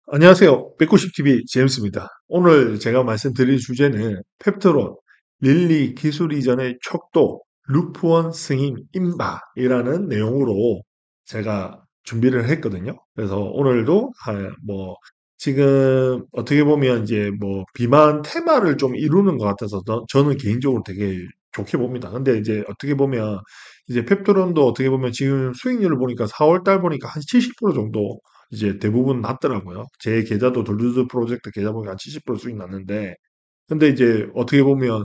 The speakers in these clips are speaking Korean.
안녕하세요. 190TV 제임스입니다. 오늘 제가 말씀드릴 주제는 펩트론, 릴리 기술 이전의 척도, 루프원 승인 임박이라는 내용으로 제가 준비를 했거든요. 그래서 오늘도 지금 어떻게 보면 이제 뭐 비만 테마를 좀 이루는 것 같아서 저는 개인적으로 되게 좋게 봅니다. 근데 이제 어떻게 보면 이제 펩트론도 어떻게 보면 지금 수익률을 보니까 4월 달 보니까 한 70% 정도 이제 대부분 났더라고요. 제 계좌도 돌루즈 프로젝트 계좌 보니까 한 70% 수익 났는데, 근데 이제 어떻게 보면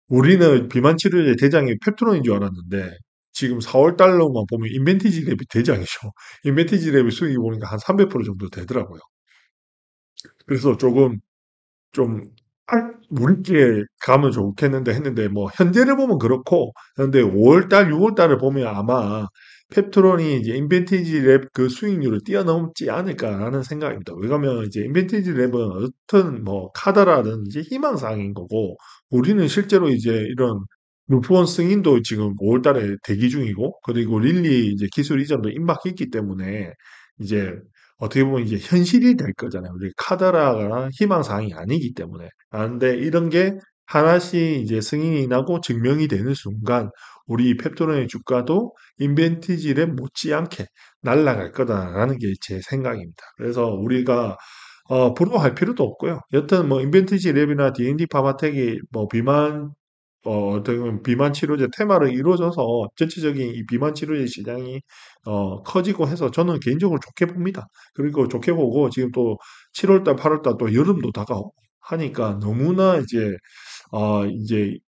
우리는 비만 치료제 대장이 펩트론인 줄 알았는데, 지금 4월 달로만 보면 인벤티지 랩이 대장이죠. 인벤티지 랩이 수익이 보니까 한 300% 정도 되더라고요. 그래서 조금 좀 우리께 가면 좋겠는데 했는데 뭐 현재를 보면 그렇고 그런데 5월 달, 6월 달을 보면 아마 펩트론이 이제 인벤티지 랩 그 수익률을 뛰어넘지 않을까라는 생각입니다. 왜냐하면 이제 인벤티지 랩은 어떤 뭐 카드라든지 희망사항인 거고 우리는 실제로 이제 이런 루프원 승인도 지금 5월 달에 대기 중이고 그리고 릴리 이제 기술 이전도 임박했기 때문에 이제 어떻게 보면 이제 현실이 될 거잖아요. 우리 카더라가 희망사항이 아니기 때문에. 아, 근데 이런 게 하나씩 이제 승인이 나고 증명이 되는 순간 우리 펩토론의 주가도 인벤티지를 못지않게 날아갈 거다라는 게 제 생각입니다. 그래서 우리가 부러워할 필요도 없고요. 여튼 뭐 인벤티지 랩이나 D&D 파마텍이 뭐 어떻게 보면 비만 치료제 테마를 이루어져서 전체적인 이 비만 치료제 시장이 커지고 해서 저는 개인적으로 좋게 봅니다. 그리고 좋게 보고 지금 또 7월달, 8월달 또 여름도 다가오고 하니까 너무나 이제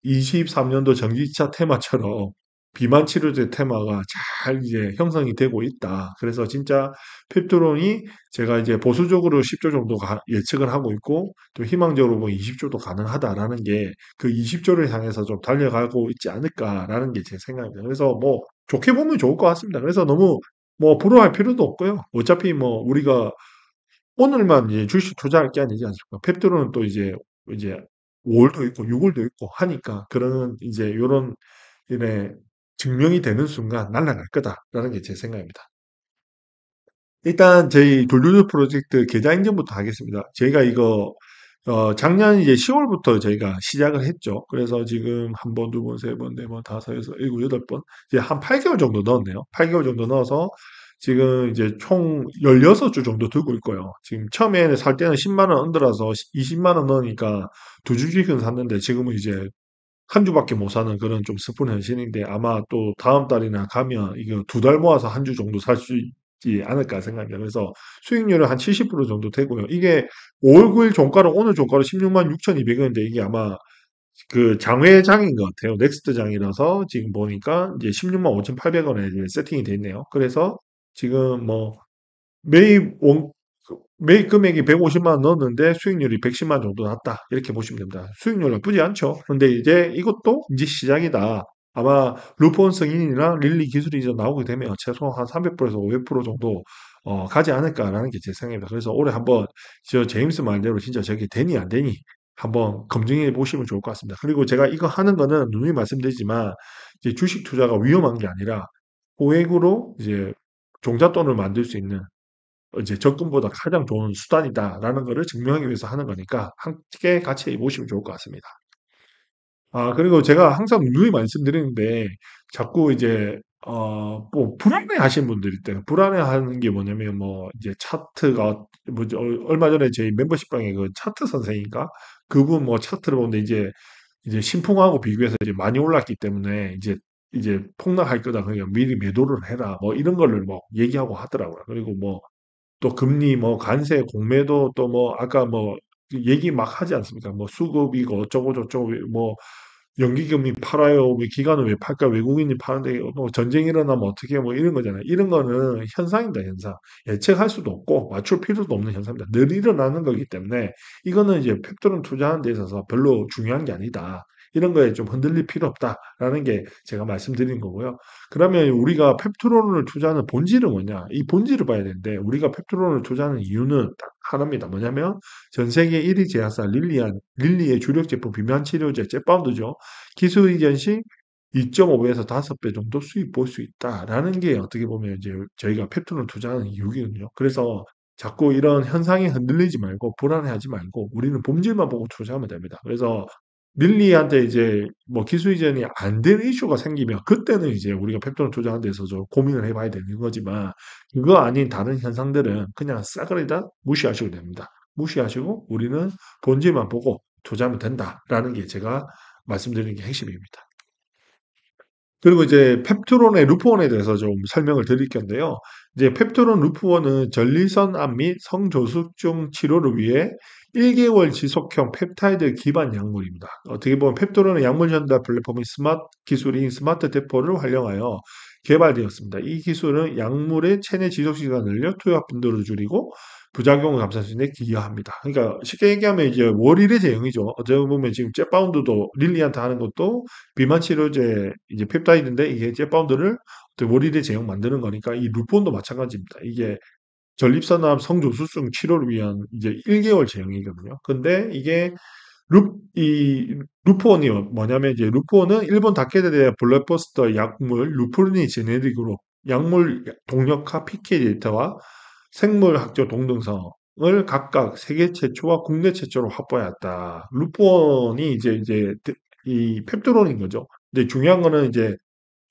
23년도 전기차 테마처럼 비만 치료제 테마가 잘 이제 형성이 되고 있다. 그래서 진짜 펩트론이 제가 이제 보수적으로 10조 정도 예측을 하고 있고 또 희망적으로 뭐 20조도 가능하다라는 게 그 20조를 향해서 좀 달려가고 있지 않을까라는 게 제 생각입니다. 그래서 뭐 좋게 보면 좋을 것 같습니다. 그래서 너무 뭐 부러워할 필요도 없고요. 어차피 뭐 우리가 오늘만 이제 주식 투자할 게 아니지 않습니까? 펩트로는 또 이제 5월도 있고 6월도 있고 하니까 그런 이제 요런 일에 증명이 되는 순간 날아갈 거다라는 게 제 생각입니다. 일단 저희 돌류즈 프로젝트 계좌 인증부터 하겠습니다. 저희가 이거 작년 이제 10월부터 저희가 시작을 했죠. 그래서 지금 한 번, 두 번, 세 번, 네 번, 다섯, 여섯, 일곱, 여덟 번 이제 한 8개월 정도 넣었네요. 8개월 정도 넣어서 지금 이제 총 16주 정도 들고 있고요. 지금 처음에는 살 때는 10만 원 언더라서 20만 원 넣으니까 두 주씩은 샀는데 지금은 이제 한 주밖에 못 사는 그런 좀 슬픈 현실인데 아마 또 다음 달이나 가면 이거 두 달 모아서 한 주 정도 살 수 있지 않을까 생각해요. 그래서 수익률은 한 70% 정도 되고요. 이게 5월 9일 종가로 오늘 종가로 16만 6,200원인데 이게 아마 그 장외장인 것 같아요. 넥스트 장이라서 지금 보니까 이제 16만 5,800원에 세팅이 돼 있네요. 그래서 지금 뭐 매입 매입 금액이 150만 원 넣었는데 수익률이 110만 정도 났다. 이렇게 보시면 됩니다. 수익률 나쁘지 않죠. 근데 이제 이것도 이제 시작이다. 아마 루폰 승인이나 릴리 기술이 이제 나오게 되면 최소 한 300%에서 500% 정도 가지 않을까라는 게 제 생각입니다. 그래서 올해 한번 저 제임스 말대로 진짜 저게 되니 안 되니 한번 검증해 보시면 좋을 것 같습니다. 그리고 제가 이거 하는 거는 누누이 말씀드리지만 이제 주식 투자가 위험한 게 아니라 고액으로 이제 종잣돈을 만들 수 있는 이제 적금보다 가장 좋은 수단이다라는 거를 증명하기 위해서 하는 거니까 함께 같이 보시면 좋을 것 같습니다. 아, 그리고 제가 항상 누누이 말씀드리는데 자꾸 이제 뭐 불안해 하시는 분들이 있대요. 불안해 하는 게 뭐냐면 뭐 이제 차트가 뭐지 얼마 전에 저희 멤버십 방에 그 차트 선생인가 그분 뭐 차트를 보는데 이제 신풍하고 비교해서 이제 많이 올랐기 때문에 이제 폭락할 거다. 그러니까 미리 매도를 해라. 뭐 이런 거를 뭐 얘기하고 하더라고요. 그리고 뭐 또 금리 뭐 관세 공매도 또 뭐 아까 뭐 얘기 막 하지 않습니까? 뭐 수급이고 어쩌고 저쩌고 뭐 연기금이 팔아요. 왜 기관은 왜 팔까? 외국인이 파는데 뭐 전쟁 일어나면 어떻게 뭐 이런 거잖아요. 이런 거는 현상입니다, 현상. 예측할 수도 없고 맞출 필요도 없는 현상입니다. 늘 일어나는 거기 때문에 이거는 이제 팩토론 투자하는 데 있어서 별로 중요한 게 아니다. 이런 거에 좀 흔들릴 필요 없다라는 게 제가 말씀드린 거고요. 그러면 우리가 펩트론을 투자하는 본질은 뭐냐? 이 본질을 봐야 되는데 우리가 펩트론을 투자하는 이유는 딱 하나입니다. 뭐냐면 전 세계 1위 제약사 릴리의 주력 제품 비만 치료제 잽바운드죠. 기술 이전 시 2.5배에서 5배 정도 수입 볼 수 있다라는 게 어떻게 보면 이제 저희가 펩톤을 투자하는 이유거든요. 그래서 자꾸 이런 현상에 흔들리지 말고 불안해하지 말고 우리는 본질만 보고 투자하면 됩니다. 그래서 릴리한테 이제 뭐 기술 이전이 안 되는 이슈가 생기면 그때는 이제 우리가 펩톤을 투자하는 데서 좀 고민을 해봐야 되는 거지만 그거 아닌 다른 현상들은 그냥 싸그리 다 무시하시면 됩니다. 무시하시고 우리는 본질만 보고 투자하면 된다라는 게 제가 말씀드리는 게 핵심입니다. 그리고 이제 펩트론의 루프원에 대해서 좀 설명을 드릴 건데요. 이제 펩트론 루프원은 전리선암 및 성조숙중 치료를 위해 1개월 지속형 펩타이드 기반 약물입니다. 어떻게 보면 펩트론의 약물 전달 플랫폼인 스마트 기술인 스마트 대포를 활용하여 개발되었습니다. 이 기술은 약물의 체내 지속 시간을 늘려 투약 빈도를 줄이고 부작용을 감소할 수 있는 데 기여합니다. 그러니까 쉽게 얘기하면 이제 월일의 제형이죠. 어떻게 보면 지금 잽바운드도 릴리한테 하는 것도 비만 치료제 이제 펩타이드인데 이게 잽바운드를 월일의 제형 만드는 거니까 이 루폰도 마찬가지입니다. 이게 전립선암 성조숙중 치료를 위한 이제 1개월 제형이거든요. 근데 이게 이 루포온이 뭐냐면 이제 루포온은 일본 다케다의 블록버스터 약물 루프르니 제네릭으로 약물 동력화 PK 데이터와 생물학적 동등성을 각각 세계 최초와 국내 최초로 확보해왔다. 루포온이 이 펩트론인 거죠. 근데 중요한 거는 이제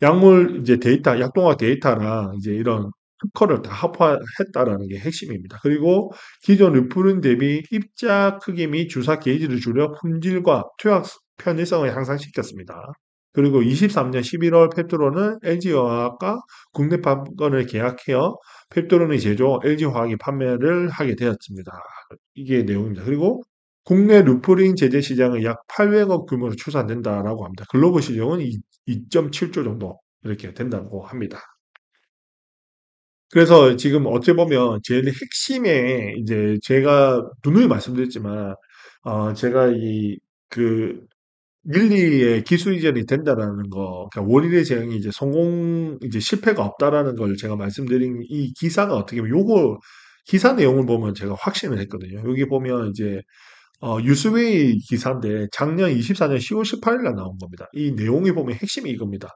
약물 이제 데이터, 약동학 데이터랑 이제 이런 특허를 다 합화했다라는 게 핵심입니다. 그리고 기존 루프린 대비 입자 크기 및 주사 게이지를 줄여 품질과 투약 편의성을 향상시켰습니다. 그리고 23년 11월 펩트론은 LG화학과 국내 판권을 계약하여 펩트론의 제조 LG화학이 판매를 하게 되었습니다. 이게 내용입니다. 그리고 국내 루프린 제재 시장은 약 800억 규모로 추산된다라고 합니다. 글로벌 시장은 2.7조 정도 이렇게 된다고 합니다. 그래서 지금 어찌 보면 제일 핵심에 이제 제가 누누이 말씀드렸지만 제가 그 밀리의 기술 이전이 된다라는 거, 그러니까 원인의 제형이 이제 이제 실패가 없다라는 걸 제가 말씀드린 이 기사가 어떻게 보면 요거 기사 내용을 보면 제가 확신을 했거든요. 여기 보면 이제 유스웨이 기사인데 작년 24년 10월 18일 날 나온 겁니다. 이 내용이 보면 핵심이 이겁니다.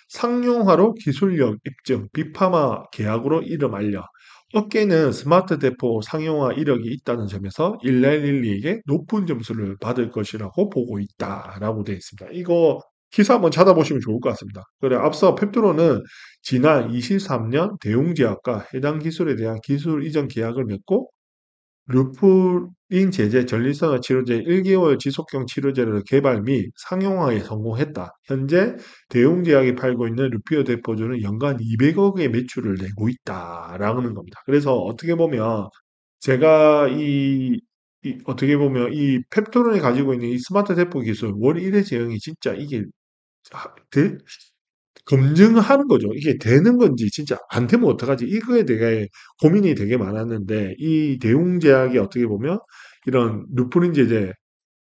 상용화로 기술력 입증, 빅파마 계약으로 이름 알려. 업계는 스마트 대포 상용화 이력이 있다는 점에서 일라일리에게 높은 점수를 받을 것이라고 보고 있다라고 되어 있습니다. 이거 기사 한번 찾아보시면 좋을 것 같습니다. 그래, 앞서 펩트로는 지난 23년 대웅제약과 해당 기술에 대한 기술 이전 계약을 맺고 루프린 제제 전립선암 치료제 1개월 지속형 치료제를 개발 및 상용화에 성공했다. 현재 대웅제약이 팔고 있는 루피오 대포주는 연간 200억의 매출을 내고 있다라는 겁니다. 그래서 어떻게 보면 제가 어떻게 보면 이 펩토론이 가지고 있는 이 스마트 대포 기술 월 1회 제형이 진짜 이게 검증하는 거죠. 이게 되는 건지 진짜 안 되면 어떡하지? 이거에 대해 고민이 되게 많았는데 이 대웅제약이 어떻게 보면 이런 루프린 제제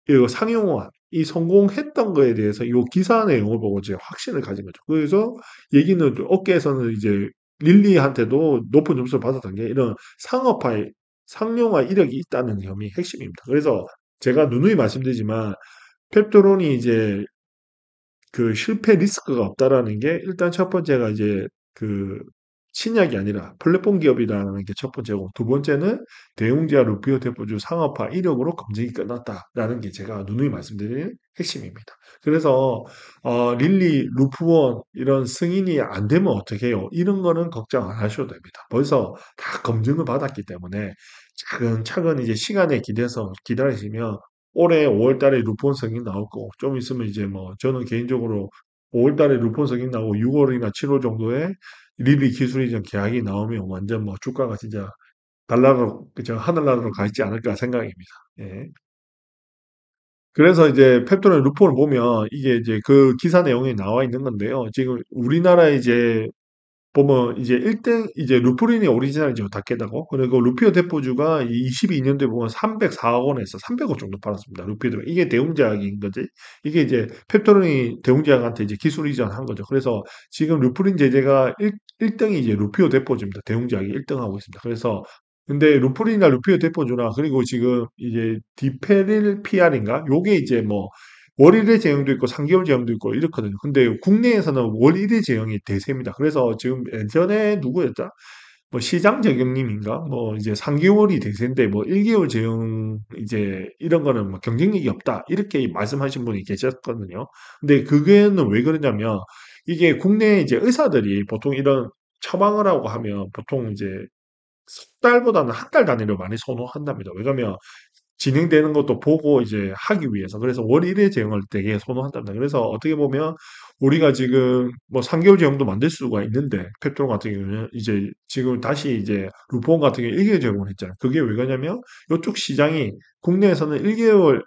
이거 상용화 이 성공했던 거에 대해서 이 기사 내용을 보고 제가 확신을 가진 거죠. 그래서 얘기는 또 업계에서는 이제 릴리한테도 높은 점수를 받았던 게 이런 상업화에 상용화 이력이 있다는 점이 핵심입니다. 그래서 제가 누누이 말씀드리지만 펩토론이 이제 그 실패 리스크가 없다라는 게 일단 첫 번째가 이제 그 신약이 아니라 플랫폼 기업이라는 게 첫 번째고 두 번째는 대웅지와 루피오 대포주 상업화 이력으로 검증이 끝났다라는 게 제가 누누이 말씀드린 핵심입니다. 그래서 릴리, 루프원 이런 승인이 안 되면 어떻게 해요? 이런 거는 걱정 안 하셔도 됩니다. 벌써 다 검증을 받았기 때문에 차근차근 이제 시간에 기대서 기다리시면 올해 5월 달에 루폰 승인 나올 거고, 좀 있으면 이제 뭐, 저는 개인적으로 5월 달에 루폰 승인 나오고 6월이나 7월 정도에 릴리 기술 이전 계약이 나오면 완전 뭐 주가가 진짜 달나라로, 그죠? 하늘나라로 가 있지 않을까 생각입니다. 예. 그래서 이제 펩토는 루폰을 보면 이게 이제 그 기사 내용에 나와 있는 건데요. 지금 우리나라 이제 보면 이제 1등 이제 루프린이 오리지널이죠. 다케다고. 그리고 루피오 대포주가 22년도에 보면 304억 원에서 300억 정도 팔았습니다. 루피오 이게 대웅제약인 거지. 이게 이제 펩토론이 대웅제약한테 이제 기술 이전한 거죠. 그래서 지금 루프린 제제가 1등이 이제 루피오 대포주입니다. 대웅제약이 1등하고 있습니다. 그래서 근데 루프린이나 루피오 대포주나 그리고 지금 이제 디페릴 PR인가? 요게 이제 뭐 월 1회 제형도 있고 3개월 제형도 있고 이렇거든요. 근데 국내에서는 월 1회 제형이 대세입니다. 그래서 지금 예전에 누구였죠? 뭐 시장 적용님인가? 뭐 이제 3개월이 대세인데 뭐 1개월 적용 이제 이런 거는 뭐 경쟁력이 없다. 이렇게 말씀하신 분이 계셨거든요. 근데 그게는 왜 그러냐면 이게 국내 이제 의사들이 보통 이런 처방을 하고 하면 보통 이제 석 달보다는 한 달 단위로 많이 선호한답니다. 왜냐면 진행되는 것도 보고 이제 하기 위해서. 그래서 월 1회 제형을 되게 선호한답니다. 그래서 어떻게 보면 우리가 지금 뭐 3개월 제형도 만들 수가 있는데 펩토론 같은 경우는 이제 지금 다시 이제 루폰 같은 경우 1개월 제공을 했잖아요. 그게 왜 그러냐면 이쪽 시장이 국내에서는 1개월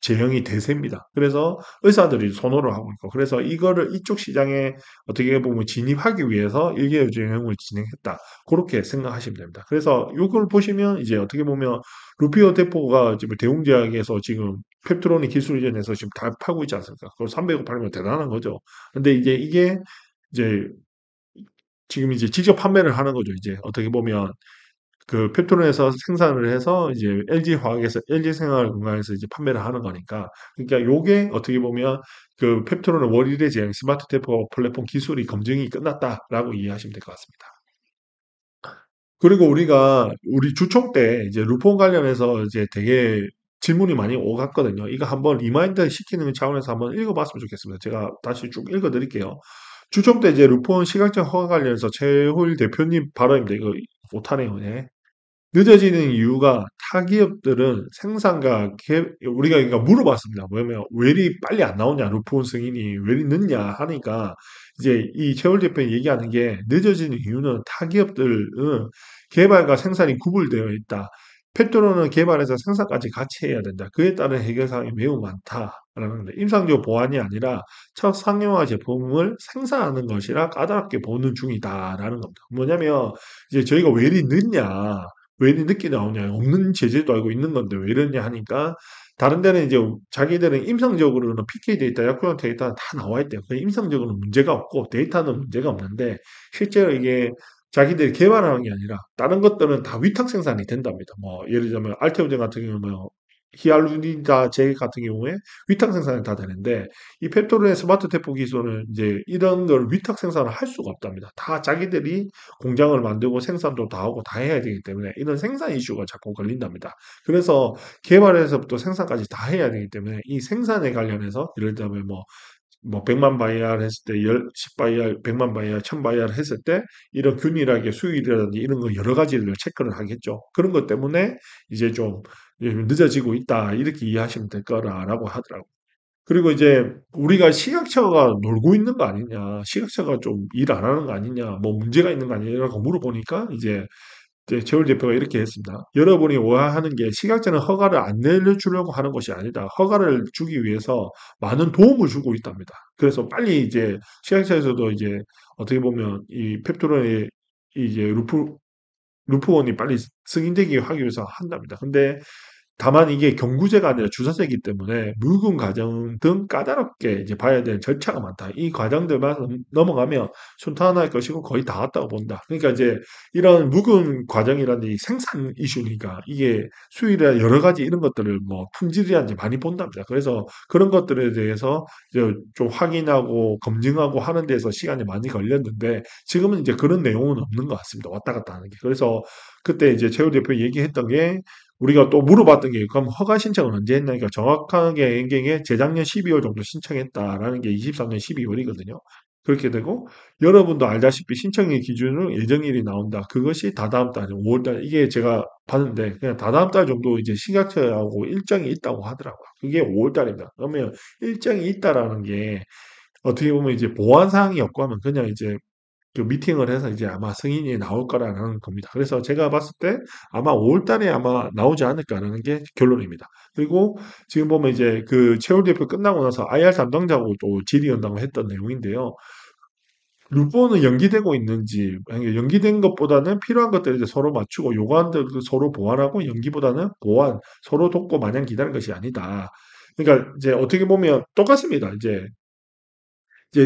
제형이 대세입니다. 그래서 의사들이 선호를 하고 있고, 그래서 이거를 이쪽 시장에 어떻게 보면 진입하기 위해서 일개월 제형을 진행했다. 그렇게 생각하시면 됩니다. 그래서 이걸 보시면 이제 어떻게 보면 루피오 대포가 지금 대웅제약에서 지금 펩트로니 기술 이전해서 지금 다 팔고 있지 않습니까? 그걸 300억 팔면 대단한 거죠. 근데 이제 이게 이제 지금 이제 직접 판매를 하는 거죠. 이제 어떻게 보면 그 펩톤에서 생산을 해서 이제 LG 화학에서 LG 생활건강에서 이제 판매를 하는 거니까 그러니까 요게 어떻게 보면 그 펩톤의 월일의 제형 스마트 테이프 플랫폼 기술이 검증이 끝났다라고 이해하시면 될 것 같습니다. 그리고 우리가 우리 주총 때 이제 루폰 관련해서 이제 되게 질문이 많이 오갔거든요. 이거 한번 리마인드 시키는 차원에서 한번 읽어봤으면 좋겠습니다. 제가 다시 쭉 읽어드릴게요. 주총 때 이제 루폰 시각적 허가 관련해서 최호일 대표님 발언입니다. 이거 못하네요. 네. 늦어지는 이유가 타기업들은 생산과 우리가 그러니까 물어봤습니다. 뭐냐면 왜 이리 빨리 안 나오냐, 루폰 승인이 왜 이리 늦냐 하니까 이제 이 최월 대표님 얘기하는 게 늦어지는 이유는 타기업들은 개발과 생산이 구분되어 있다. 페트로는 개발해서 생산까지 같이 해야 된다. 그에 따른 해결 사항이 매우 많다라는 건데 임상적 보완이 아니라 첫 상용화 제품을 생산하는 것이라 까다롭게 보는 중이다라는 겁니다. 뭐냐면 이제 저희가 왜 이리 늦냐? 왜 이리 늦게 나오냐? 없는 제재도 알고 있는 건데 왜 이러냐 하니까 다른 데는 이제 자기들은 임상적으로는 PK 데이터, 약효형 데이터 다 나와 있대요. 그 임상적으로는 문제가 없고 데이터는 문제가 없는데 실제로 이게 자기들이 개발하는 게 아니라 다른 것들은 다 위탁 생산이 된답니다. 뭐 예를 들면 알테오젠 같은 경우는 히알루론이다 제 같은 경우에 위탁 생산이 다 되는데 이 펩토르의 스마트 테포 기술은 이제 이런 걸 위탁 생산을 할 수가 없답니다. 다 자기들이 공장을 만들고 생산도 다 하고 다 해야 되기 때문에 이런 생산 이슈가 자꾸 걸린답니다. 그래서 개발에서부터 생산까지 다 해야 되기 때문에 이 생산에 관련해서 예를 들면 뭐 100만 바이알 했을 때 10바이알, 100만 바이알, 1000바이알 했을 때 이런 균일하게 수율이라든지 이런 거 여러 가지를 체크를 하겠죠. 그런 것 때문에 이제 좀 늦어지고 있다. 이렇게 이해하시면 될 거라고 하더라고요. 그리고 이제 우리가 시각처가 놀고 있는 거 아니냐, 시각처가 좀 일 안 하는 거 아니냐, 뭐 문제가 있는 거 아니냐라고 물어보니까 이제 최울 대표가 이렇게 했습니다. 여러분이 오해하는 게 시각장애 허가를 안 내려주려고 하는 것이 아니다. 허가를 주기 위해서 많은 도움을 주고 있답니다. 그래서 빨리 이제 시각장애에서도 이제 어떻게 보면 이 펩토론의 이제 루프원이 빨리 승인되게 하기 위해서 한답니다. 근데 다만 이게 경구제가 아니라 주사제이기 때문에 묵은 과정 등 까다롭게 이제 봐야 될 절차가 많다. 이 과정들만 넘어가면 순탄할 것이고 거의 다 왔다고 본다. 그러니까 이제 이런 묵은 과정이라는 이 생산 이슈니까 이게 수율이나 여러 가지 이런 것들을 뭐 품질이라든지 많이 본답니다. 그래서 그런 것들에 대해서 이제 좀 확인하고 검증하고 하는 데서 시간이 많이 걸렸는데 지금은 이제 그런 내용은 없는 것 같습니다. 왔다 갔다 하는 게. 그래서 그때 이제 최우 대표 얘기했던 게 우리가 또 물어봤던 게 그럼 허가 신청을 언제 했나? 그러니까 정확하게 엔갱에 재작년 12월 정도 신청했다라는 게 23년 12월이거든요. 그렇게 되고 여러분도 알다시피 신청일 기준으로 예정일이 나온다. 그것이 다다음 달 5월 달 이게 제가 봤는데 그냥 다다음 달 정도 이제 신약처하고 일정이 있다고 하더라고요. 그게 5월 달입니다. 그러면 일정이 있다라는 게 어떻게 보면 이제 보완 사항이 없고 하면 그냥 이제 그 미팅을 해서 이제 아마 승인이 나올 거라는 겁니다. 그래서 제가 봤을 때 아마 5월 달에 아마 나오지 않을까라는 게 결론입니다. 그리고 지금 보면 이제 그 최후 대표 끝나고 나서 IR 담당자하고 또 질의응답을 했던 내용인데요. 루포는 연기되고 있는지, 만약에 연기된 것보다는 필요한 것들을 이제 서로 맞추고 요구한들 서로 보완하고 연기보다는 보완, 서로 돕고 마냥 기다리는 것이 아니다. 그러니까 이제 어떻게 보면 똑같습니다. 이제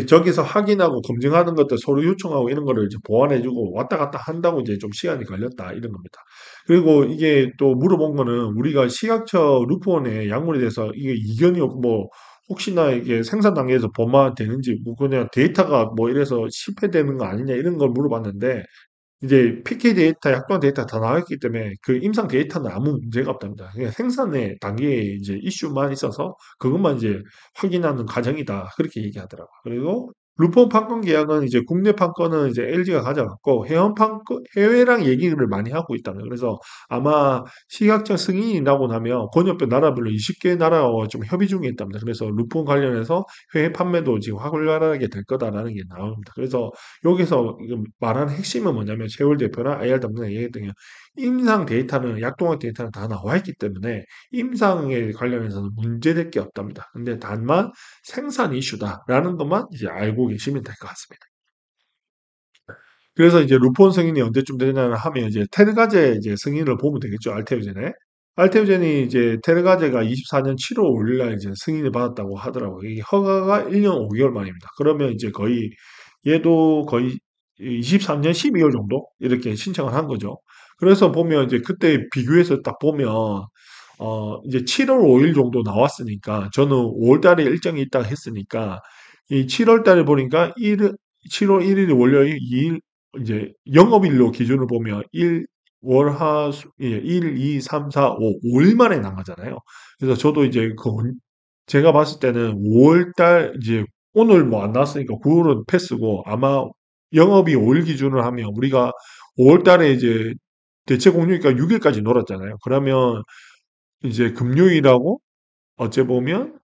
저기서 확인하고 검증하는 것들 서로 요청하고 이런 거를 이제 보완해주고 왔다 갔다 한다고 이제 좀 시간이 걸렸다 이런 겁니다. 그리고 이게 또 물어본 거는 우리가 시각처 루프원의 약물에 대해서 이게 이견이 없고 뭐 혹시나 이게 생산 단계에서 범마되는지 뭐 그냥 데이터가 뭐 이래서 실패되는 거 아니냐 이런 걸 물어봤는데 이제 PK 데이터, 약관 데이터 다 나왔기 때문에 그 임상 데이터는 아무 문제가 없답니다. 그냥 생산의 단계에 이제 이슈만 있어서 그것만 이제 확인하는 과정이다. 그렇게 얘기하더라고요. 그리고 루폰 판권 계약은 이제 국내 판권은 이제 LG가 가져갔고 해외 판권, 해외랑 얘기를 많이 하고 있다면 그래서 아마 식약처 승인이 나고 나면 권역별 나라별로 20개 나라와 좀 협의 중에 있답니다. 그래서 루폰 관련해서 해외 판매도 지금 활발하게 될 거다라는 게 나옵니다. 그래서 여기서 말하는 핵심은 뭐냐면 최월 대표나 IR 담당자 얘기했던 게 임상 데이터는 약동학 데이터는 다 나와 있기 때문에 임상에 관련해서는 문제될 게 없답니다. 근데 다만 생산 이슈다라는 것만 이제 알고 계시면 될 것 같습니다. 그래서 이제 루폰 승인이 언제쯤 되냐 하면 이제 테르가제 이제 승인을 보면 되겠죠. 알테오젠에. 알테오젠이 이제 테르가제가 24년 7월 5일 날 이제 승인을 받았다고 하더라고요. 이게 허가가 1년 5개월 만입니다. 그러면 이제 거의 얘도 거의 23년 12월 정도 이렇게 신청을 한 거죠. 그래서 보면 이제 그때 비교해서 딱 보면 이제 7월 5일 정도 나왔으니까 저는 5월 달에 일정이 있다고 했으니까 이 7월 달에 보니까 7월 1일이 월요일, 2일 이제 영업일로 기준을 보면 1, 2, 3, 4, 5, 5일 만에 나가잖아요. 그래서 저도 이제 제가 봤을 때는 5월 달 이제 오늘 뭐 안 나왔으니까 9월은 패스고 아마 영업이 5일 기준으로 하면 우리가 5월 달에 이제 대체 공휴일까 6일까지 놀았잖아요. 그러면 이제 금요일하고 어째 보면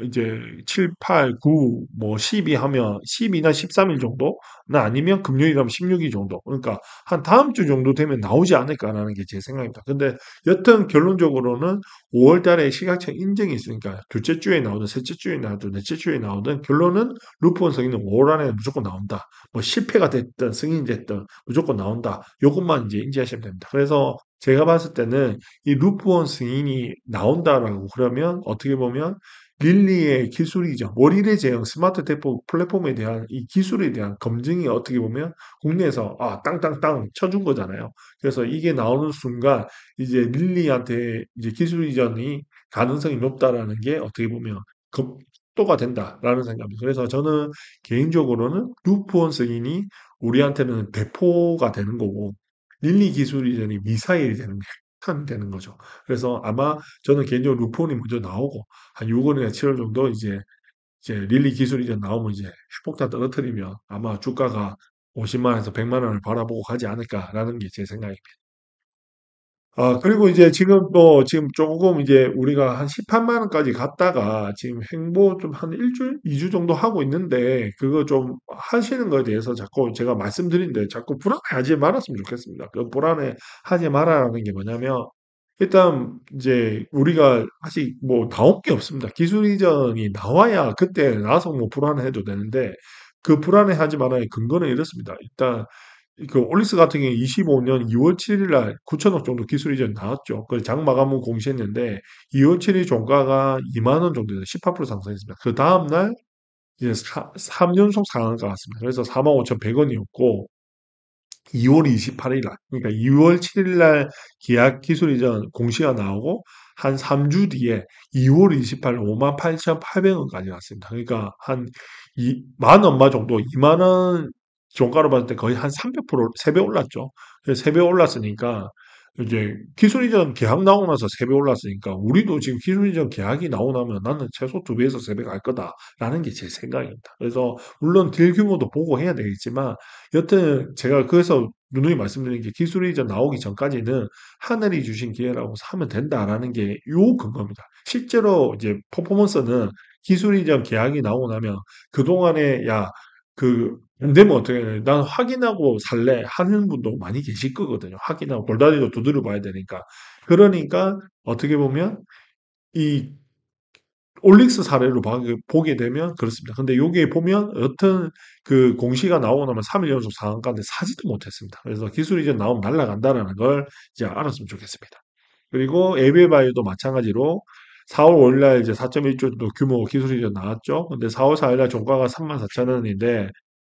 이제 7, 8, 9, 뭐 12 하면 12나 13일 정도나 아니면 금요일이라면 16일 정도. 그러니까 한 다음 주 정도 되면 나오지 않을까라는 게 제 생각입니다. 근데 여튼 결론적으로는 5월 달에 식약처 인증이 있으니까 둘째 주에 나오든 셋째 주에 나오든 넷째 주에 나오든 결론은 루폰 승인은 5월 안에 무조건 나온다. 뭐 실패가 됐든 승인이 됐든 무조건 나온다. 요것만 이제 인지하시면 됩니다. 그래서 제가 봤을 때는 이 루프원 승인이 나온다라고 그러면 어떻게 보면 릴리의 기술이죠. 월일의 제형 스마트 대포 플랫폼에 대한 이 기술에 대한 검증이 어떻게 보면 국내에서 땅땅땅 쳐준 거잖아요. 그래서 이게 나오는 순간 이제 릴리한테 이제 기술 이전이 가능성이 높다라는 게 어떻게 보면 속도가 된다라는 생각입니다. 그래서 저는 개인적으로는 루프원 승인이 우리한테는 대포가 되는 거고 릴리 기술 이전이 미사일이 되는 게 핵탄이 되는 거죠. 그래서 아마 저는 개인적으로 루폰이 먼저 나오고 한 6월이나 7월 정도 이제 릴리 기술 이전 나오면 이제 핵폭탄 떨어뜨리면 아마 주가가 50만 원에서 100만 원을 바라보고 가지 않을까라는 게 제 생각입니다. 그리고 이제 지금 조금 이제 우리가 한 18만 원까지 갔다가 지금 횡보 좀 한 일주일, 2주 정도 하고 있는데 그거 좀 하시는 거에 대해서 자꾸 제가 말씀드린데 자꾸 불안해하지 말았으면 좋겠습니다. 그 불안해하지 말아라는 게 뭐냐면 일단 이제 우리가 아직 뭐 나올 게 없습니다. 기술 이전이 나와야 그때 나서 뭐 불안해해도 되는데 그 불안해하지 말아야 근거는 이렇습니다. 일단 그 올리스 같은 경우에 25년 2월 7일 날 9천억 정도 기술 이전 나왔죠. 그 장마감은 공시했는데 2월 7일 종가가 2만 원 정도 돼서 18% 상승했습니다. 그 다음 날 이제 3연속 상한가 갔습니다. 그래서 45,100원이었고 2월 28일 날, 그러니까 2월 7일 날 계약 기술 이전 공시가 나오고 한 3주 뒤에 2월 28일 58,800원까지 갔습니다. 그러니까 한 만 원마 정도, 2만 원 종가로 봤을 때 거의 한 300%, 3배 올랐죠. 3배 올랐으니까 이제 기술 이전 계약 나오고 나서 3배 올랐으니까 우리도 지금 기술 이전 계약이 나오고 나면 나는 최소 2배에서 3배 갈 거다라는 게 제 생각입니다. 그래서 물론 딜 규모도 보고 해야 되겠지만 여튼 제가 그래서 누누이 말씀드린 게 기술 이전 나오기 전까지는 하늘이 주신 기회라고 하면 된다라는 게 요 근거입니다. 실제로 이제 퍼포먼스는 기술 이전 계약이 나오고 나면 그동안에 안 되면 어떻게 해? 난 확인하고 살래 하는 분도 많이 계실 거거든요. 확인하고 골다리도 두드려 봐야 되니까. 그러니까 어떻게 보면 이 올릭스 사례로 보게 되면 그렇습니다. 근데 여기에 보면 여튼 그 공시가 나오고 나면 3일 연속 상한가인데 사지도 못했습니다. 그래서 기술 이전 나오면 날아간다라는 걸 이제 알았으면 좋겠습니다. 그리고 에비바이오도 마찬가지로 4월 5일 날 이제 4.1조 정도 규모 기술 이전 나왔죠. 근데 4월 4일 날 종가가 34,000원인데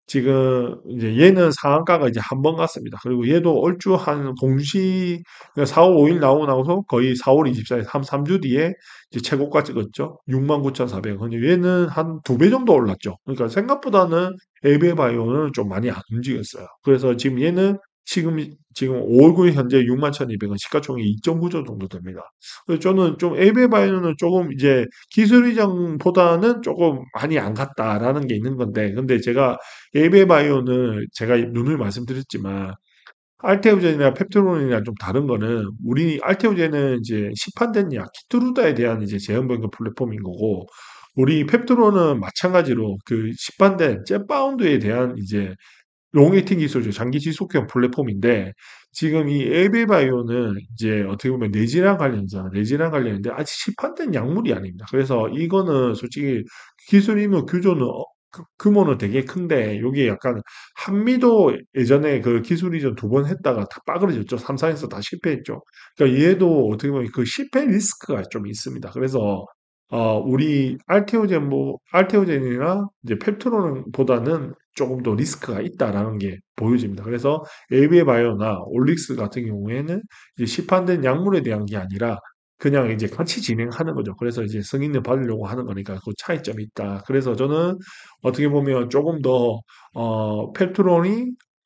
지금 이제 얘는 상한가가 이제 한 번 갔습니다. 그리고 얘도 얼추 한 공시 4월 5일 나오고 나서 거의 4월 24일 3주 뒤에 이제 최고가 찍었죠. 69,400원. 근데 얘는 한 두 배 정도 올랐죠. 그러니까 생각보다는 에베바이오는 좀 많이 안 움직였어요. 그래서 지금 얘는 지금 5월 9일 현재 61,200원 시가총액 2.9조 정도 됩니다. 그래서 저는 좀 에베바이오는 조금 이제 기술 이전보다는 조금 많이 안 갔다라는 게 있는 건데, 근데 제가 에베바이오는 제가 눈을 말씀드렸지만 알테오젠이나 펩트론이랑 좀 다른 거는 우리 알테오젠은 이제 시판된 약 키트루다에 대한 이제 제형변경 플랫폼인 거고 우리 펩트론은 마찬가지로 그 시판된 jet바운드에 대한 이제 롱에이팅 기술이죠. 장기 지속형 플랫폼인데 지금 이 에베바이오는 이제 어떻게 보면 뇌질환 관련이잖아. 뇌질환 관련인데 아직 시판된 약물이 아닙니다. 그래서 이거는 솔직히 기술 임무 규조는 규모는 되게 큰데 여기 약간 한미도 예전에 그 기술 이전 두 번 했다가 다 빠그러졌죠. 삼상에서 다 실패했죠. 그러니까 얘도 어떻게 보면 그 실패 리스크가 좀 있습니다. 그래서 우리 알테오젠이나 이제 펩트론보다는 조금 더 리스크가 있다라는 게 보여집니다. 그래서 ABA 바이오나 올릭스 같은 경우에는 이제 시판된 약물에 대한 게 아니라 그냥 이제 같이 진행하는 거죠. 그래서 이제 승인을 받으려고 하는 거니까 그 차이점이 있다. 그래서 저는 어떻게 보면 조금 더,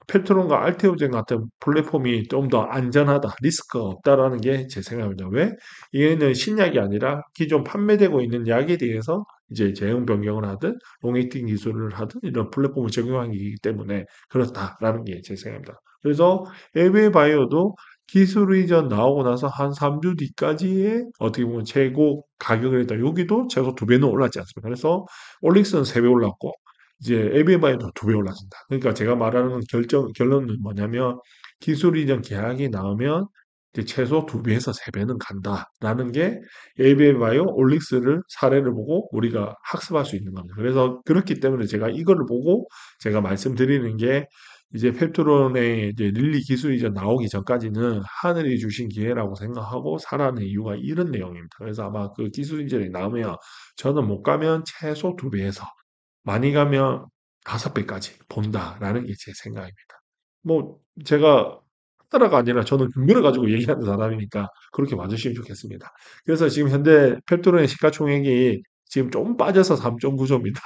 펩트론과 알테오젠 같은 플랫폼이 좀 더 안전하다, 리스크가 없다라는 게 제 생각입니다. 왜? 얘는 신약이 아니라 기존 판매되고 있는 약에 대해서 이제 제형 변경을 하든 롱액팅 기술을 하든 이런 플랫폼을 적용하기 때문에 그렇다라는 게 제 생각입니다. 그래서 에베 바이오도 기술 이전 나오고 나서 한 3주 뒤까지의 어떻게 보면 최고 가격을 했다. 여기도 최소 두 배는 올랐지 않습니까? 그래서 올릭스는 세 배 올랐고 이제 에베 바이오도 두 배 올랐습니다. 그러니까 제가 말하는 결론은 뭐냐면 기술 이전 계약이 나오면 이제 최소 두 배에서 세 배는 간다라는 게 ABM 바이오 올릭스를 사례를 보고 우리가 학습할 수 있는 겁니다. 그래서 그렇기 때문에 제가 이거를 보고 제가 말씀드리는 게 이제 펩트론의 이제 릴리 기술이 이제 나오기 전까지는 하늘이 주신 기회라고 생각하고 살아는 이유가 이런 내용입니다. 그래서 아마 그 기술 인재이 나오면 저는 못 가면 최소 두 배에서 많이 가면 다섯 배까지 본다라는 게 제 생각입니다. 뭐 제가 따라가 아니라 저는 근거를 가지고 얘기하는 사람이니까 그렇게 봐주시면 좋겠습니다. 그래서 지금 현재 펩토론의 시가총액이 지금 좀 빠져서 3.9조입니다.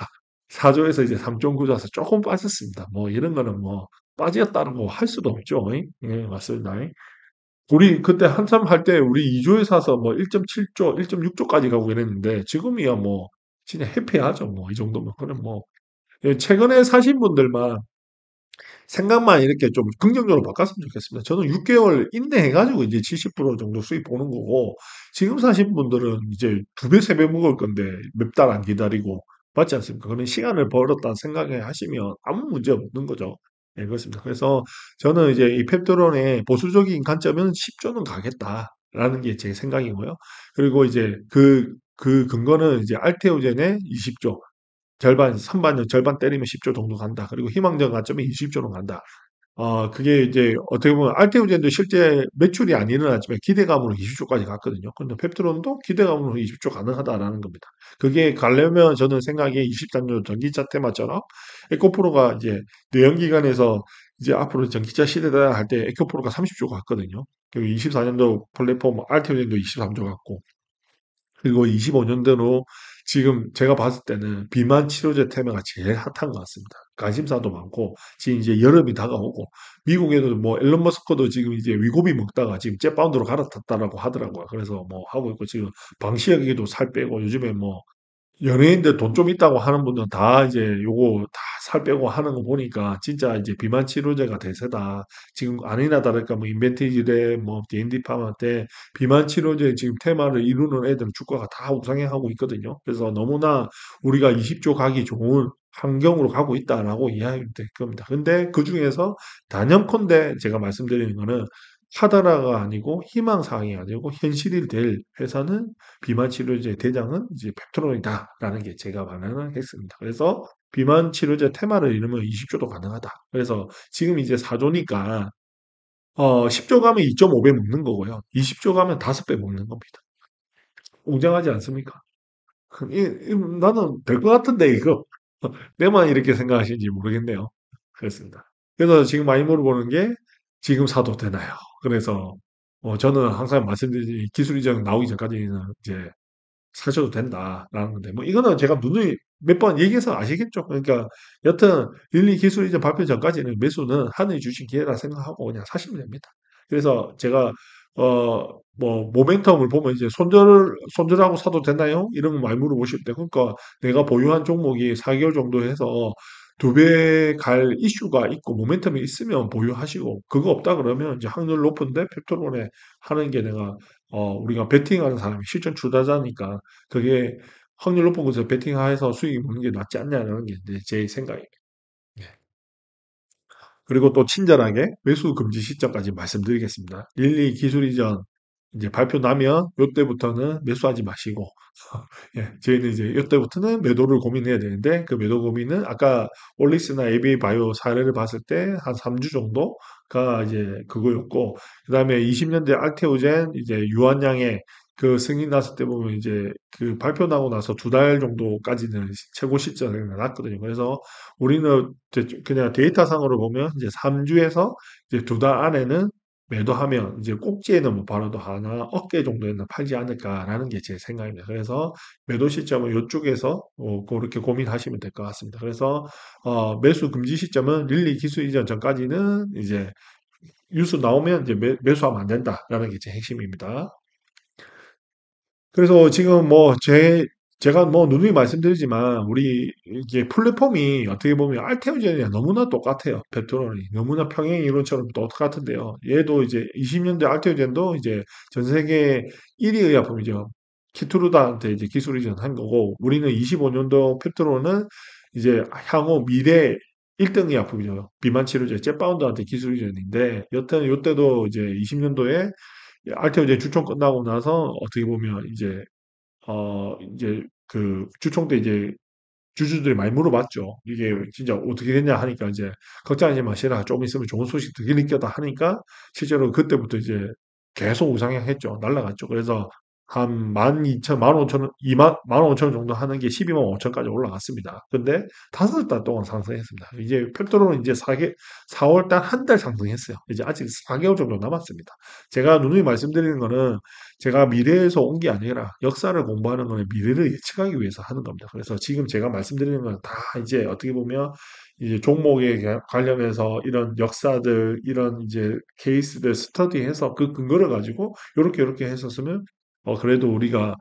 4조에서 이제 3.9조에서 조금 빠졌습니다. 뭐 이런 거는 뭐 빠졌다고 할 수도 없죠. 예, 맞습니다. 우리 그때 한참 할 때 우리 2조에 사서 뭐 1.7조, 1.6조까지 가고 이랬는데 지금이야 뭐 진짜 해피하죠. 뭐 이 정도면. 그럼 뭐 예, 최근에 사신 분들만 생각만 이렇게 좀 긍정적으로 바꿨으면 좋겠습니다. 저는 6개월 인내해가지고 이제 70% 정도 수익 보는 거고, 지금 사신 분들은 이제 두 배, 세 배 먹을 건데 몇 달 안 기다리고, 맞지 않습니까? 그런 시간을 벌었다 생각해 하시면 아무 문제 없는 거죠. 네, 그렇습니다. 그래서 저는 이제 이 펩토론의 보수적인 관점은 10조는 가겠다라는 게 제 생각이고요. 그리고 이제 그 근거는 이제 알테오젠의 20조, 선반은 절반 때리면 10조 정도 간다. 그리고 희망적 가점이 20조로 간다. 그게 이제 어떻게 보면 알테오젠도 실제 매출이 안 일어났지만 기대감으로 20조까지 갔거든요. 근데 펩트론도 기대감으로 20조 가능하다라는 겁니다. 그게 가려면 저는 생각에 23년 전기차 테마처럼 에코프로가 이제 내연기관에서 이제 앞으로 전기차 시대다 할 때 에코프로가 30조 갔거든요. 그리고 24년도 플랫폼 알테오젠도 23조 갔고 그리고 25년대로 지금 제가 봤을 때는 비만 치료제 테마가 제일 핫한 것 같습니다. 관심사도 많고, 지금 이제 여름이 다가오고, 미국에도 뭐 앨런 머스크도 지금 이제 위고비 먹다가 지금 jet바운드로 갈아탔다라고 하더라고요. 그래서 뭐 하고 있고, 지금 방시혁에도 살 빼고, 요즘에 뭐 연예인들 돈 좀 있다고 하는 분들은 다 이제 요거 다 살 빼고 하는 거 보니까 진짜 이제 비만 치료제가 대세다. 지금 아니나 다를까 뭐 인벤티지래 뭐 D&D 파마 때 비만 치료제 지금 테마를 이루는 애들은 주가가 다 우상향하고 있거든요. 그래서 너무나 우리가 20조 가기 좋은 환경으로 가고 있다라고 이야기될 겁니다. 근데 그 중에서 단연컨대 제가 말씀드리는 거는 하다라가 아니고 희망사항이 아니고 현실이 될 회사는 비만 치료제 대장은 이제 펩토론이다라는 게 제가 반응을 했습니다. 그래서 비만 치료제 테마를 이루면 20조도 가능하다. 그래서 지금 이제 4조니까 10조 가면 2.5배 먹는 거고요. 20조 가면 5배 먹는 겁니다. 웅장하지 않습니까? 나는 될 것 같은데 이거 내만 이렇게 생각하시는지 모르겠네요. 그렇습니다. 그래서 지금 많이 물어보는 게 지금 사도 되나요? 그래서 저는 항상 말씀드리지 기술 이전 나오기 전까지는 이제 사셔도 된다라는 건데 뭐 이거는 제가 누누이 몇 번 얘기해서 아시겠죠? 그러니까 여튼 릴리 기술 이전 발표 전까지는 매수는 하늘이 주신 기회라 생각하고 그냥 사시면 됩니다. 그래서 제가 뭐 모멘텀을 보면 이제 손절하고 사도 되나요? 이런 거 많이 물어보실 때 그러니까 내가 보유한 종목이 4개월 정도 해서 두 배 갈 이슈가 있고 모멘텀이 있으면 보유하시고 그거 없다 그러면 이제 확률 높은데 펩토론에 하는 게 내가 우리가 베팅하는 사람이 실전 투자자니까 그게 확률 높은 곳에서 베팅해서 수익이 보는 게 낫지 않냐는 게 이제 제 생각입니다. 네. 그리고 또 친절하게 매수 금지 시점까지 말씀드리겠습니다. 릴리 기술 이전 이제 발표 나면 요때부터는 매수하지 마시고 예, 저희는 이제 이때부터는 매도를 고민해야 되는데 그 매도 고민은 아까 올릭스나 ABA 바이오 사례를 봤을 때 한 3주 정도가 이제 그거였고 그다음에 20년대 알테오젠 이제 유한양의 그 승인 났을 때 보면 이제 그 발표 나고 나서 두 달 정도까지는 최고 시점을 났거든요. 그래서 우리는 그냥 데이터상으로 보면 이제 3주에서 이제 두 달 안에는 매도하면 이제 꼭지에는 못 팔아도 하나 어깨 정도에는 팔지 않을까라는 게 제 생각입니다. 그래서 매도 시점은 이쪽에서 그렇게 고민하시면 될 것 같습니다. 그래서 매수 금지 시점은 릴리 기술 이전 전까지는 이제 뉴스 나오면 이제 매수하면 안 된다라는 게 제 핵심입니다. 그래서 지금 뭐 제가 뭐 누누이 말씀드리지만 우리 이게 플랫폼이 어떻게 보면 알테오젠이랑 너무나 똑같아요. 페트론이 너무나 평행 이론처럼 똑같은데요. 얘도 이제 20년대 알테오젠도 이제 전 세계 1위 의약품이죠. 키투르다한테 이제 기술 이전한 거고 우리는 25년도 페트론은 이제 향후 미래 1등 의약품이죠. 비만 치료제 잽바운드한테 기술 이전인데 여튼 이때도 이제 20년도에 알테오젠 주총 끝나고 나서 어떻게 보면 이제 그 주총 때 이제 주주들이 많이 물어봤죠. 이게 진짜 어떻게 됐냐 하니까 이제 걱정하지 마시라. 조금 있으면 좋은 소식 들릴 거다 하니까 실제로 그때부터 이제 계속 우상향했죠. 날라갔죠. 그래서 한 12,000, 15,000원, 2만, 15,000원 정도 하는 게 12만 5천까지 올라갔습니다. 근데 5달 동안 상승했습니다. 이제 펩토로는 이제 4월 달 한 달 상승했어요. 이제 아직 4개월 정도 남았습니다. 제가 누누이 말씀드리는 거는 제가 미래에서 온 게 아니라 역사를 공부하는 거는 미래를 예측하기 위해서 하는 겁니다. 그래서 지금 제가 말씀드리는 건 다 이제 어떻게 보면 이제 종목에 관련해서 이런 역사들, 이런 이제 케이스들 스터디해서 그 근거를 가지고 요렇게 했었으면 그래도 우리가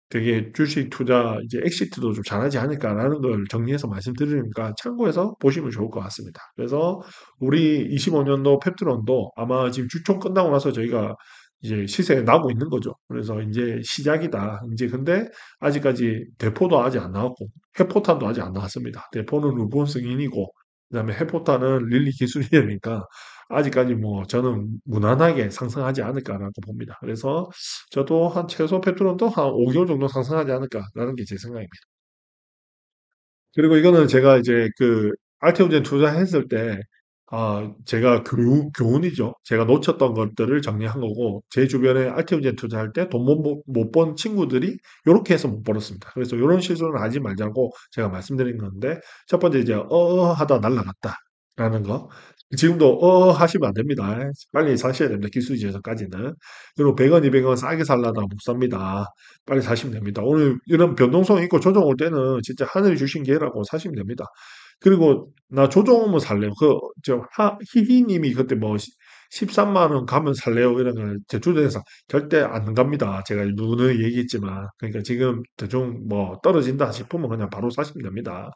되게 주식 투자 이제 엑시트도 좀 잘하지 않을까라는 걸 정리해서 말씀드리니까 참고해서 보시면 좋을 것 같습니다. 그래서 우리 25년도 펩트론도 아마 지금 주총 끝나고 나서 저희가 이제 시세에 나고 있는 거죠. 그래서 이제 시작이다. 이제 근데 아직까지 대포도 아직 안 나왔고 해포탄도 아직 안 나왔습니다. 대포는 루본 승인이고 그다음에 해포탄은 릴리 기술이니까 아직까지 뭐 저는 무난하게 상승하지 않을까라고 봅니다. 그래서 저도 한 최소 페트론도 한 5개월 정도 상승하지 않을까라는 게 제 생각입니다. 그리고 이거는 제가 이제 그 알테오젠 투자했을 때, 제가 교훈이죠. 제가 놓쳤던 것들을 정리한 거고, 제 주변에 알테오젠 투자할 때 돈 못 번 친구들이 이렇게 해서 못 벌었습니다. 그래서 이런 실수는 하지 말자고 제가 말씀드린 건데, 첫 번째 이제 하다 날라갔다라는 거. 지금도 하시면 안 됩니다. 빨리 사셔야 됩니다. 기술 이전까지는. 그리고 100원, 200원 싸게 살라다 못 삽니다. 빨리 사시면 됩니다. 오늘 이런 변동성 있고 조정 올 때는 진짜 하늘이 주신 기회라고 사시면 됩니다. 그리고 나 조정 오면 살래요. 히히님이 그때 뭐 13만 원 가면 살래요. 이런 걸 제주도에서 절대 안 갑니다. 제가 누누이 얘기했지만. 그러니까 지금 대충 뭐 떨어진다 싶으면 그냥 바로 사시면 됩니다.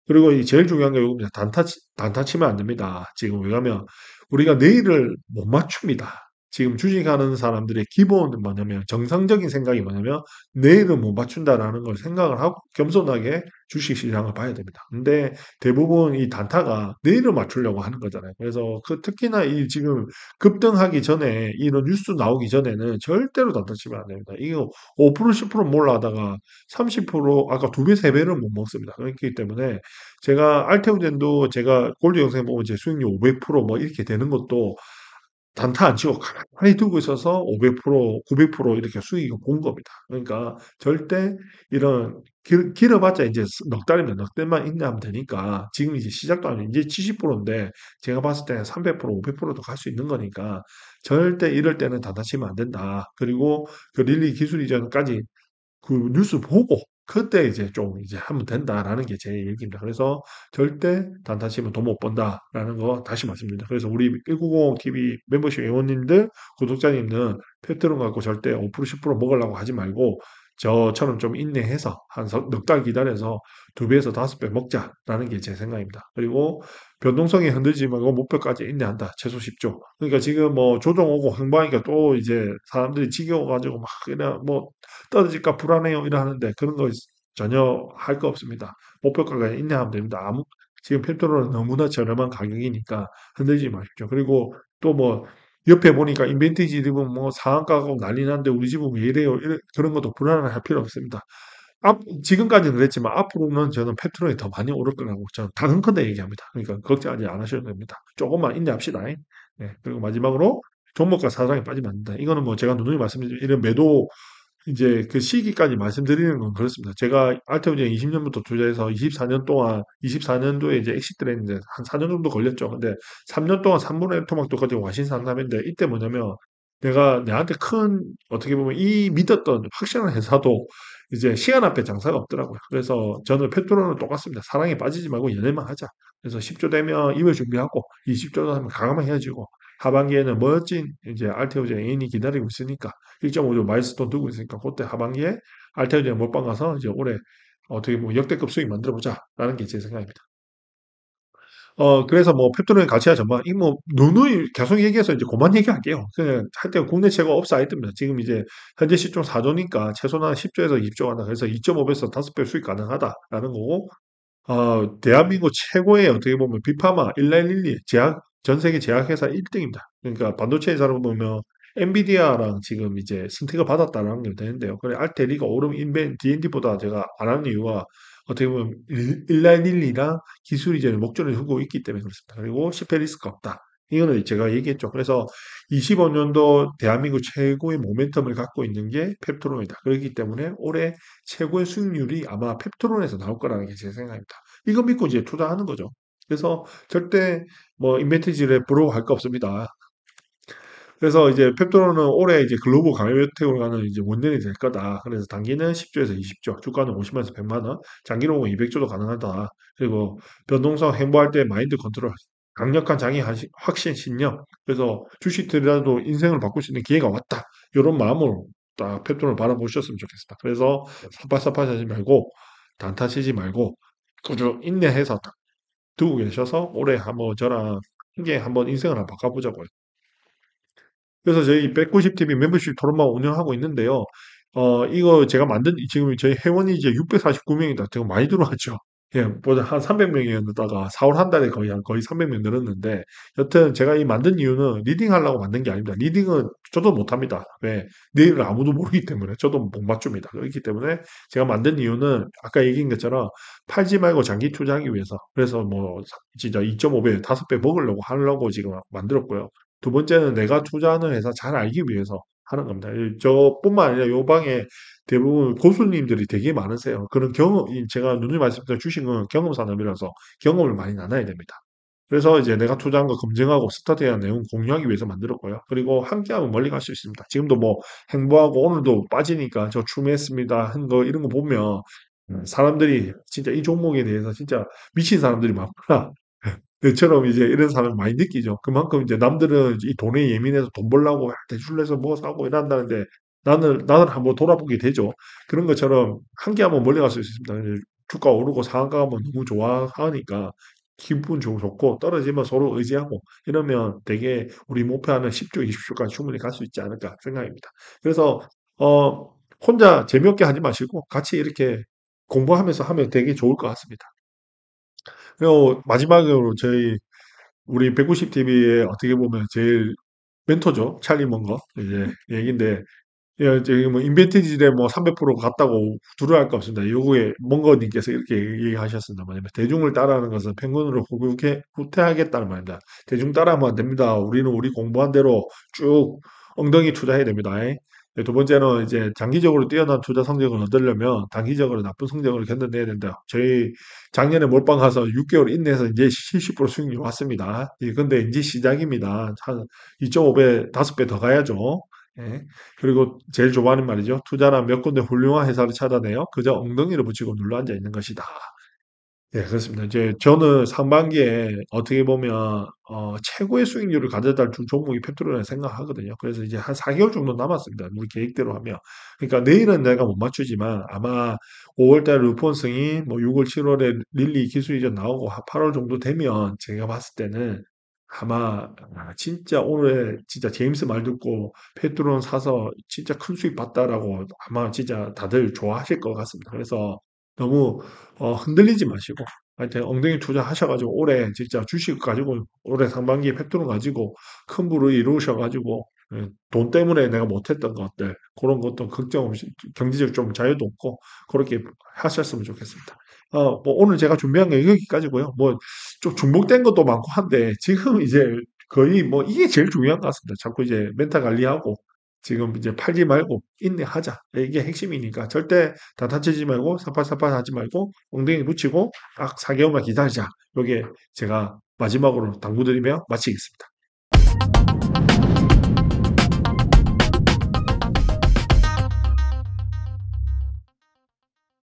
그리고 이 제일 중요한 게 요겁니다. 단타 치면 안 됩니다. 지금 왜냐면 우리가 내일을 못 맞춥니다. 지금 주식하는 사람들의 기본은 뭐냐면 정상적인 생각이 뭐냐면 내일은 못 맞춘다라는 걸 생각을 하고 겸손하게 주식 시장을 봐야 됩니다. 근데 대부분 이 단타가 내일을 맞추려고 하는 거잖아요. 그래서 그 특히나 이 지금 급등하기 전에 이런 뉴스 나오기 전에는 절대로 단타 치면 안 됩니다. 이거 5% 10% 몰라다가 30% 아까 두 배, 세 배를 못 먹습니다. 그렇기 때문에 제가 알테오젠도 제가 골드 영상 보면 제 수익률 500%뭐 이렇게 되는 것도 단타 안 치고 가만히 두고 있어서 500%, 900% 이렇게 수익을 본 겁니다. 그러니까 절대 이런 길어봤자 이제 넉 달이면 넉 달만 인내하면 되니까 지금 이제 시작도 아니고 이제 70%인데 제가 봤을 때는 300%, 500%도 갈 수 있는 거니까 절대 이럴 때는 다다치면 안 된다. 그리고 그 릴리 기술 이전까지 그 뉴스 보고 그때 이제 좀 이제 하면 된다라는 게 제 얘기입니다. 그래서 절대 단타치면 돈 못 번다라는 거 다시 말씀드립니다. 그래서 우리 1990 TV 멤버십 회원님들, 구독자님들 페트롤 갖고 절대 5% 10% 먹으려고 하지 말고 저처럼 좀 인내해서 한 넉 달 기다려서 2배에서 5배 먹자라는 게 제 생각입니다. 그리고 변동성이 흔들지 말고 목표까지 인내한다. 최소 10조. 그러니까 지금 뭐 조정 오고 행보하니까 또 이제 사람들이 지겨워가지고 막 그냥 뭐 떨어질까 불안해요 이러는데 그런 거 전혀 할 거 없습니다. 목표가가 인내하면 됩니다. 지금 페트롤은 너무나 저렴한 가격이니까 흔들지 마십시오. 그리고 또 뭐 옆에 보니까 인벤티지 집은 뭐 상한가고 난리 난데 우리 집은 왜 이래요? 그런 것도 불안할 필요 없습니다. 지금까지는 그랬지만 앞으로는 저는 페트롤이 더 많이 오를 거라고 저는 단언컨대 얘기합니다. 그러니까 걱정하지 않으셔도 됩니다. 조금만 인내합시다. 네, 그리고 마지막으로 종목과 사상에 빠지면 안 된다. 이거는 뭐 제가 누누이 말씀드린 이런 매도 이제 그 시기까지 말씀드리는 건 그렇습니다. 제가 알테오젠 20년부터 투자해서 24년 동안 24년도에 이제 엑시트를 했는데 한 4년 정도 걸렸죠. 근데 3년 동안 3분의 1 토막도 가지고 와신 상담했는데 이때 뭐냐면 내가 내한테 큰 어떻게 보면 이 믿었던 확실한 회사도 이제 시간 앞에 장사가 없더라고요. 그래서 저는 페트로는 똑같습니다. 사랑에 빠지지 말고 연애만 하자. 그래서 10조 되면 이월 준비하고 20조 되면 가감만 헤어지고 하반기에는 멋진 이제 알테오젠 애인이 기다리고 있으니까 1.5조 마일스톤 두고 있으니까 그때 하반기에 알테오젠 몰빵 가서 이제 올해 어떻게 보면 역대급 수익 만들어 보자라는 게 제 생각입니다. 그래서 뭐 펩토는 가치화 전망, 이 뭐 누누이 계속 얘기해서 이제 그만 얘기할게요. 그냥 하여튼 국내 최고 업사이트입니다. 지금 이제 현재 시총 4조니까 최소한 10조에서 20조 한다. 그래서 2.5배에서 5배 수익 가능하다라는 거고, 대한민국 최고의 어떻게 보면 비파마 1911 전 세계 제약회사 1등입니다. 그러니까 반도체 회사로 보면 엔비디아랑 지금 이제 선택을 받았다는 게 되는데요. 그래 알테리가 오름 인벤 D&D보다 제가 안 하는 이유가 어떻게 보면 1911이랑 기술 이전에 목전을 두고 있기 때문에 그렇습니다. 그리고 실패 리스크가 없다. 이거는 제가 얘기했죠. 그래서 25년도 대한민국 최고의 모멘텀을 갖고 있는 게 펩토론이다. 그렇기 때문에 올해 최고의 수익률이 아마 펩토론에서 나올 거라는 게 제 생각입니다. 이거 믿고 이제 투자하는 거죠. 그래서 절대 뭐 인벤트지를 부러워할 거 없습니다. 그래서 이제 펩토로는 올해 이제 글로벌 가맹주택으로 가는 이제 원년이 될 거다. 그래서 단기는 10조에서 20조, 주가는 50만에서 100만 원, 장기로 보면 200조도 가능하다. 그리고 변동성 행보할 때 마인드 컨트롤, 강력한 장애 확신 신념. 그래서 주식 들이라도 인생을 바꿀 수 있는 기회가 왔다. 이런 마음으로 딱 펩토를 바라보셨으면 좋겠습니다. 그래서 삽발삽발하지 말고 단타치지 말고 꾸준히 인내해서 딱 두고 계셔서 올해 한번 저랑 함께 한번 인생을 한번 바꿔보자고요. 그래서 저희 190TV 멤버십 토론방 운영하고 있는데요. 이거 제가 지금 저희 회원이 이제 649명이다. 되게 많이 들어왔죠. 예, 보다 한 300명이었다가 4월 한 달에 거의 300명 늘었는데, 여튼 제가 이 만든 이유는 리딩 하려고 만든 게 아닙니다. 리딩은 저도 못합니다. 왜? 내일을 아무도 모르기 때문에 저도 못 맞춥니다. 그렇기 때문에 제가 만든 이유는 아까 얘기한 것처럼 팔지 말고 장기 투자하기 위해서. 그래서 뭐 진짜 2.5배, 5배 먹으려고 하려고 지금 만들었고요. 두 번째는 내가 투자하는 회사 잘 알기 위해서 하는 겁니다. 저뿐만 아니라 요 방에 대부분 고수님들이 되게 많으세요. 그런 제가 누누이 말씀드린 주식은 경험 산업이라서 경험을 많이 나눠야 됩니다. 그래서 이제 내가 투자한 거 검증하고 스타트에 대한 내용 공유하기 위해서 만들었고요. 그리고 함께하면 멀리 갈 수 있습니다. 지금도 뭐 행보하고 오늘도 빠지니까 저 추매했습니다. 한 거 이런 거 보면 사람들이 진짜 이 종목에 대해서 진짜 미친 사람들이 많구나. 저처럼 이제 이런 사람 많이 느끼죠. 그만큼 이제 남들은 이 돈에 예민해서 돈 벌려고 대출 내서 뭐 사고 이런다는데 나는 한번 돌아보게 되죠. 그런 것처럼 한계하면 멀리 갈 수 있습니다. 이제 주가 오르고 상한가 하면 너무 좋아하니까 기분 좋고 떨어지면 서로 의지하고 이러면 되게 우리 목표하는 10조, 20조까지 충분히 갈 수 있지 않을까 생각입니다. 그래서 어, 혼자 재미없게 하지 마시고 같이 이렇게 공부하면서 하면 되게 좋을 것 같습니다. 그리고 마지막으로 우리 190TV의 어떻게 보면 제일 멘토죠. 찰리 먼거 이제 얘긴데 예, 저기 뭐 인벤티지에 뭐 300% 갔다고 두려워할 거 없습니다. 요구에 먼거님께서 이렇게 얘기하셨습니다. 뭐냐면 대중을 따라하는 것은 penguin으로 후퇴하겠다는 말입니다. 대중 따라하면 안 됩니다. 우리는 우리 공부한 대로 쭉 엉덩이 투자해야 됩니다. 네, 두 번째는 이제 장기적으로 뛰어난 투자 성적을 얻으려면 단기적으로 나쁜 성적을 견뎌내야 된다. 저희 작년에 몰빵 가서 6개월 인내해서 이제 70% 수익률 왔습니다. 예, 근데 이제 시작입니다. 한 2.5배, 5배 더 가야죠. 예. 그리고 제일 좋아하는 말이죠. 투자란 몇 군데 훌륭한 회사를 찾아내요. 그저 엉덩이를 붙이고 눌러앉아 있는 것이다. 네, 그렇습니다. 이제 저는 상반기에 어떻게 보면 최고의 수익률을 가져다 줄 종목이 페트로라 생각하거든요. 그래서 이제 한 4개월 정도 남았습니다. 우리 계획대로 하면. 그러니까 내일은 내가 못 맞추지만 아마 5월달 루폰 승인, 뭐 6월, 7월에 릴리 기술 이전 나오고 한 8월 정도 되면 제가 봤을 때는 아마 진짜 올해 진짜 제임스 말 듣고 페트론 사서 진짜 큰 수익 봤다라고 아마 진짜 다들 좋아하실 것 같습니다. 그래서 너무 흔들리지 마시고 하여튼 엉덩이 투자하셔가지고 올해 진짜 주식 가지고 올해 상반기에 팩토론 가지고 큰 부를 이루셔가지고 돈 때문에 내가 못했던 것들 그런 것도 걱정 없이 경제적 좀 자유도 없고 그렇게 하셨으면 좋겠습니다. 뭐 오늘 제가 준비한 게 여기까지고요. 뭐 좀 중복된 것도 많고 한데 지금 이제 거의 뭐 이게 제일 중요한 것 같습니다. 자꾸 이제 멘탈 관리하고 지금 이제 팔지 말고 인내하자. 이게 핵심이니까 절대 다 다치지 말고 사팔사팔 하지 말고 엉덩이 붙이고 딱 4개월만 기다리자. 요게 제가 마지막으로 당부드리며 마치겠습니다.